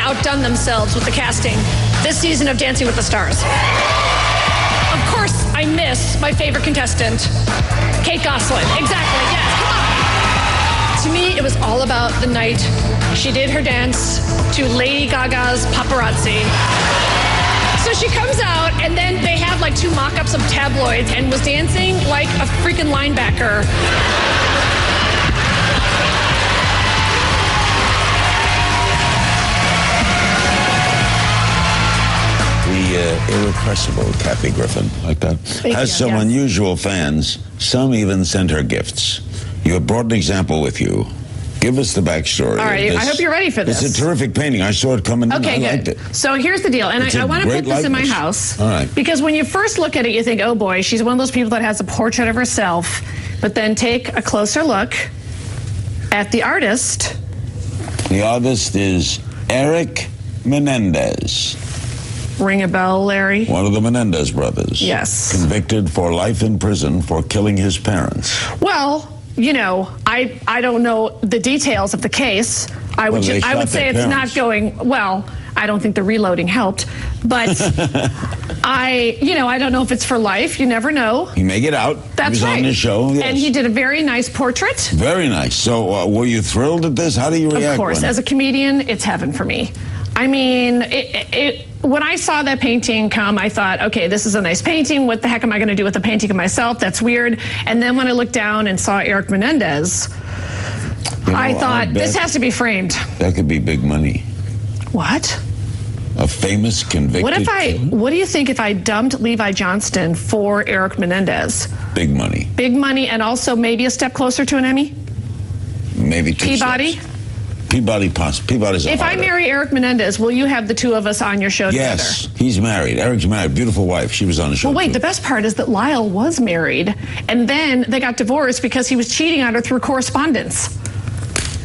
outdone themselves with the casting this season of Dancing with the Stars. Of course, I miss my favorite contestant, Kate Gosselin. Exactly, yes, come on. To me, it was all about the night she did her dance to Lady Gaga's Paparazzi. So she comes out, and then they have like 2 mock-ups of tabloids and was dancing like a freaking linebacker. The irrepressible Kathy Griffin, like that, has some unusual fans. Some even send her gifts. You have brought an example with you. Give us the backstory. All right, I hope you're ready for this. It's a terrific painting. I saw it coming in. Okay, I liked it. So here's the deal, and I want to put this in my house. All right. Because when you first look at it, you think, oh boy, she's one of those people that has a portrait of herself. But then take a closer look at the artist. The artist is Eric Menendez. Ring a bell, Larry? One of the Menendez brothers. Yes. Convicted for life in prison for killing his parents. Well, you know, I don't know the details of the case. I would say it's not going well. I don't think the reloading helped, but I don't know if it's for life. You never know. He may get out. That's right. He was on the show. Yes. And he did a very nice portrait. Very nice. So were you thrilled at this? How do you react? Of course. As a comedian, it's heaven for me. I mean, when I saw that painting come, I thought, okay, this is a nice painting. What the heck am I going to do with a painting of myself? That's weird. And then when I looked down and saw Eric Menendez, I thought, this has to be framed. That could be big money. What? A famous convicted What do you think if I dumped Levi Johnston for Eric Menendez? Big money. Big money, and also maybe a step closer to an Emmy? Maybe 2 Peabody? steps. Peabody's a If I marry Eric Menendez, will you have the 2 of us on your show together? Yes, he's married. Eric's married. Beautiful wife. She was on the show. Well, wait, the best part is that Lyle was married, and then they got divorced because he was cheating on her through correspondence.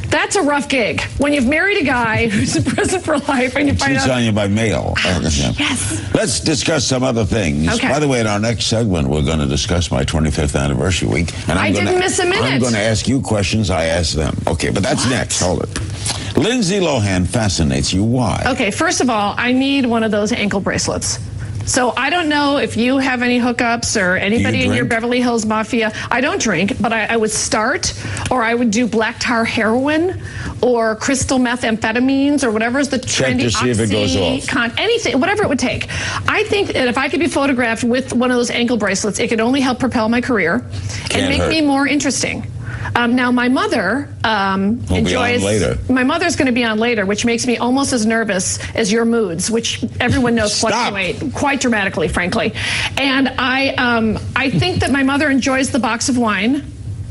That's a rough gig. When you've married a guy who's in prison for life and you find out... Cheats on you by mail. Yes. Let's discuss some other things. Okay. By the way, in our next segment, we're going to discuss my 25th anniversary week. And I didn't miss a minute. I'm going to ask you questions I asked them. Okay, but that's next. Hold it. Lindsay Lohan fascinates you. Why? Okay, first of all, I need one of those ankle bracelets. So I don't know if you have any hookups or anybody in your Beverly Hills Mafia. I don't drink, but I would start, or I would do black tar heroin or crystal methamphetamines or whatever's the trendy, check to see if it goes off. Anything, whatever it would take. I think that if I could be photographed with one of those ankle bracelets, it could only help propel my career and make me more interesting. Now, my mother enjoys... My mother's going to be on later, which makes me almost as nervous as your moods, which everyone knows fluctuate quite dramatically, frankly. And I think that my mother enjoys the box of wine,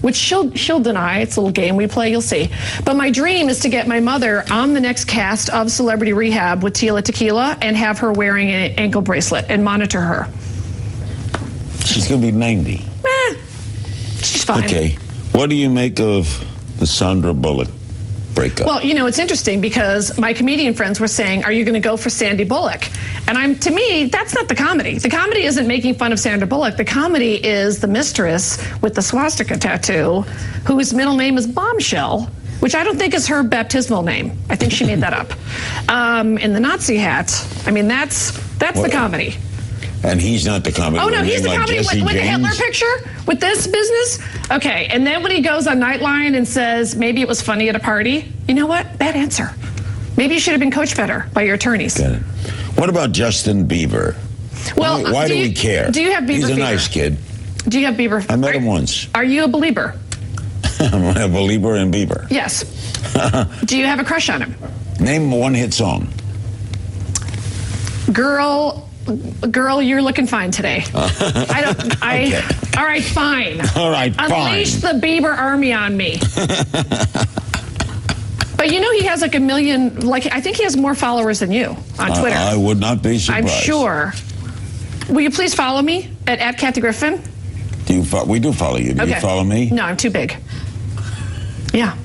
which she'll deny. It's a little game we play, you'll see. But my dream is to get my mother on the next cast of Celebrity Rehab with Tila Tequila and have her wearing an ankle bracelet and monitor her. She's going to be 90. She's fine. Okay. What do you make of the Sandra Bullock breakup? Well, you know, it's interesting because my comedian friends were saying, are you going to go for Sandy Bullock? And to me, that's not the comedy. The comedy isn't making fun of Sandra Bullock. The comedy is the mistress with the swastika tattoo, whose middle name is Bombshell, which I don't think is her baptismal name. I think she made that up. In the Nazi hat. I mean, that's the comedy. And he's not the comedy. Oh, no, he's the comedy with the Hitler picture? With this business? Okay, and then when he goes on Nightline and says, maybe it was funny at a party, you know what? Bad answer. Maybe you should have been coached better by your attorneys. Got it. What about Justin Bieber? Well, why do we care? Do you have Bieber He's a fever? nice kid. Do you have Bieber fever? I met him once. Are you a believer? I'm a believer in Bieber. Yes. Do you have a crush on him? Name one hit song. Girl, you're looking fine today. Okay. All right, fine. All right, fine. Unleash the Bieber army on me. But you know he has like 1 million, I think he has more followers than you on Twitter. I would not be surprised. I'm sure. Will you please follow me at kathy-griffin? We do follow you. Do you follow me? No, I'm too big. Yeah.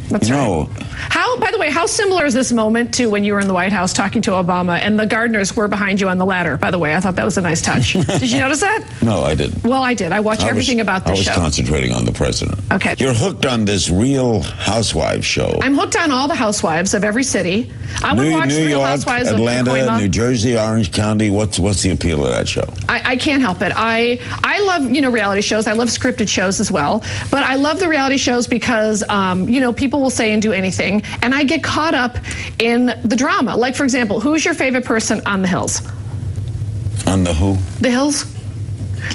That's right. No. How By the way, how similar is this moment to when you were in the White House talking to Obama and the gardeners were behind you on the ladder? By the way, I thought that was a nice touch. Did you notice that? No, I didn't. Well, I did. I watch everything about this show. I was concentrating on the president. Okay. You're hooked on this Real Housewives show. I'm hooked on all the housewives of every city. I would watch New Real York, Housewives Atlanta, of Pacoima. New Jersey, Orange County. What's the appeal of that show? I can't help it. I love, reality shows. I love scripted shows as well. But I love the reality shows because, people will say and do anything. And I get caught up in the drama. Like, for example, who's your favorite person on The Hills? On the who? The Hills?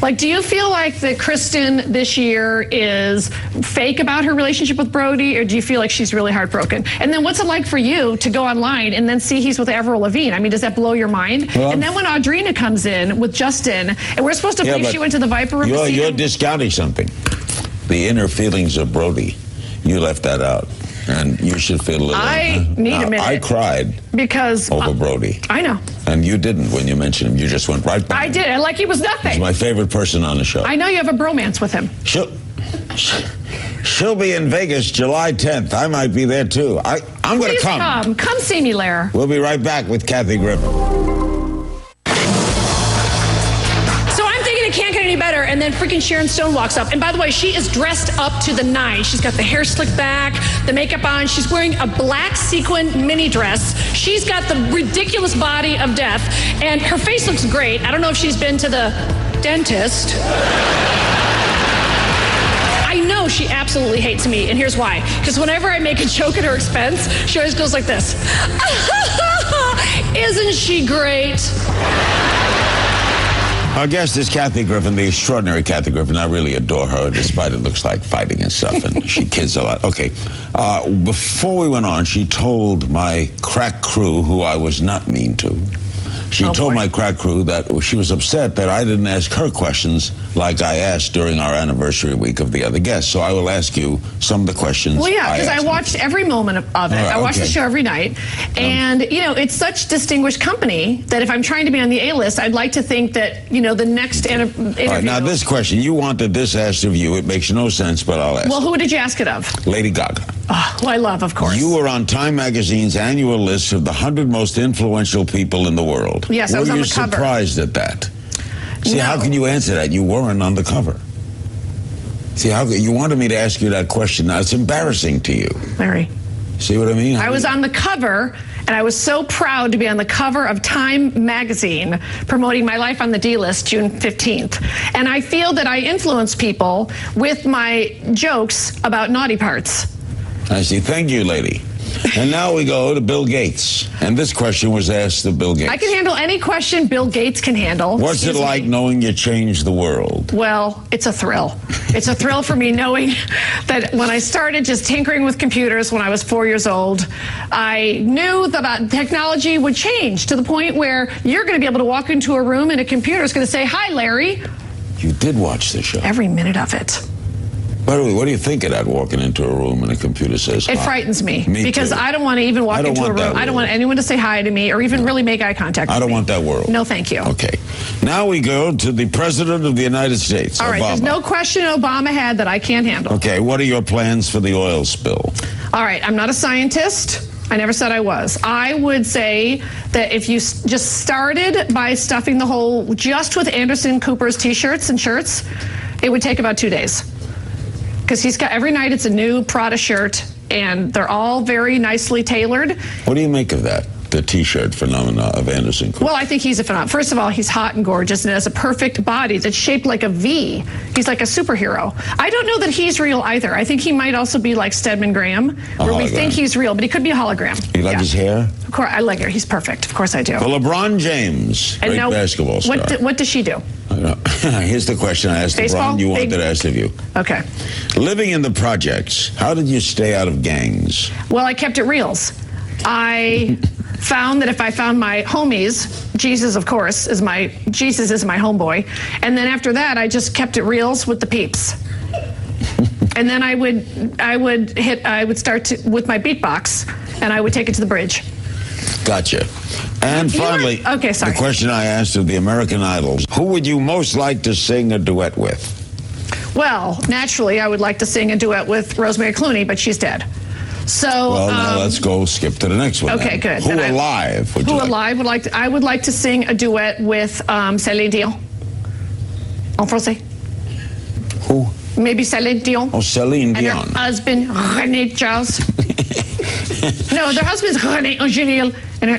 Like, do you feel like that Kristen this year is fake about her relationship with Brody, or do you feel like she's really heartbroken? And then what's it like for you to go online and then see he's with Avril Lavigne? I mean, does that blow your mind? Well, and then when Audrina comes in with Justin, and we're supposed to believe she went to the Viper Room. You're discounting something. The inner feelings of Brody. You left that out. And you should feel a little... I need a minute. I cried because over Brody. I know. And you didn't when you mentioned him. You just went right back. I did. Like he was nothing. He's my favorite person on the show. I know you have a bromance with him. She'll be in Vegas July 10th. I might be there, too. I'm going to come. Come see me, Lair. We'll be right back with Kathy Griffin. Can't get any better, and then freaking Sharon Stone walks up, and by the way, she is dressed up to the nines. She's got the hair slicked back, the makeup on, she's wearing a black sequin mini dress, she's got the ridiculous body of death, and her face looks great. I don't know if she's been to the dentist. I know she absolutely hates me, and here's why. Because whenever I make a joke at her expense, she always goes like this. Isn't she great? Our guest is Kathy Griffin, the extraordinary Kathy Griffin. I really adore her, despite it looks like fighting and stuff, and she kids a lot. Okay, before we went on, she told my crack crew, who I was not mean to, she told my crack crew that she was upset that I didn't ask her questions like I asked during our anniversary week of the other guests. So I will ask you some of the questions. Well, yeah, because I watched every moment of it. Right, I watched the show every night. And, it's such distinguished company that if I'm trying to be on the A-list, I'd like to think that, the next interview... All right, now this question, you wanted this asked of you. It makes no sense, but I'll ask. Well, who did you ask it of? Lady Gaga. Oh, who I love, of course. You were on Time Magazine's annual list of the 100 most influential people in the world. Yes, I was on the cover. Were you surprised at that? See, no. How can you answer that? You weren't on the cover. See, you wanted me to ask you that question. Now, it's embarrassing to you. Larry. See what I mean? I was on the cover, and I was so proud to be on the cover of Time Magazine promoting my life on the D-list June 15th. And I feel that I influence people with my jokes about naughty parts. I see. Thank you, lady. And now we go to Bill Gates. And this question was asked of Bill Gates. I can handle any question Bill Gates can handle. What's it like knowing you changed the world? Well, it's a thrill. It's a thrill for me knowing that when I started just tinkering with computers when I was 4 years old, I knew that technology would change to the point where you're going to be able to walk into a room and a computer is going to say, "Hi, Larry." You did watch the show. Every minute of it. By the way, what do you think of that, walking into a room and a computer says hi? It frightens me because too. I don't want to even walk into a room. I don't want anyone to say hi to me or even really make eye contact with me. I don't want that world. No, thank you. Okay. Now we go to the President of the United States, All right, Obama. There's no question Obama had that I can't handle. Okay, what are your plans for the oil spill? All right, I'm not a scientist. I never said I was. I would say that if you just started by stuffing the hole just with Anderson Cooper's T-shirts and shirts, it would take about 2 days. Because he's got, every night it's a new Prada shirt, and they're all very nicely tailored. What do you make of that, the T-shirt phenomena of Anderson Cooper? Well, I think he's a phenomenon. First of all, he's hot and gorgeous and has a perfect body that's shaped like a V. He's like a superhero. I don't know that he's real either. I think he might also be like Stedman Graham, where we think he's real, but he could be a hologram. You like his hair? Of course, I like her. He's perfect. Of course I do. Well, LeBron James, great basketball star. What does she do? Here's the question I asked Baseball? LeBron. You wanted to ask of you. Okay. Living in the projects, how did you stay out of gangs? Well, I kept it reals. I found that if I found my homies, Jesus, of course, is my homeboy, and then after that, I just kept it reals with the peeps. And then I would start with my beatbox, and I would take it to the bridge. Gotcha. And finally, the question I asked of the American Idols, who would you most like to sing a duet with? Well, naturally, I would like to sing a duet with Rosemary Clooney, but she's dead. So, well, now let's go skip to the next one. Okay, then. good. Who alive would you like? Alive would like to, I would like to sing a duet with Céline Dion. En français. Who? Maybe Céline Dion. Oh, Céline Dion. And her husband, René Charles. No, their husband's René Angélil. And her